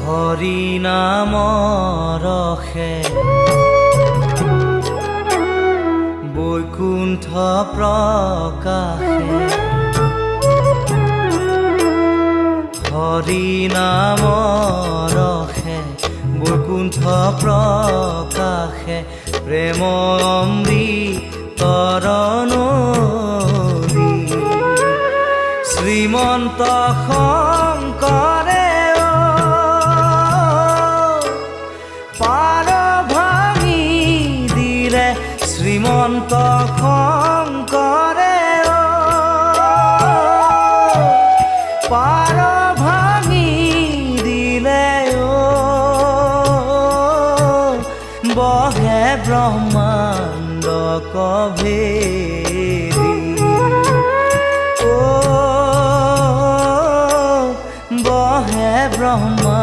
হৰি নাম ৰসে বৈকুণ্ঠ প্ৰকাশে হৰি নাম ৰসে বৈকুণ্ঠ প্ৰকাশে প্ৰেম অমৃতৰ নদী শ্ৰীমন্ত শংকৰে পাৰ ভাঙি দিলে শ্ৰীমন্ত শংকৰে পাৰ ভাঙি দিলে বহে ব্ৰহ্মাণ্ড কভেদি বহে ব্ৰহ্মাণ্ড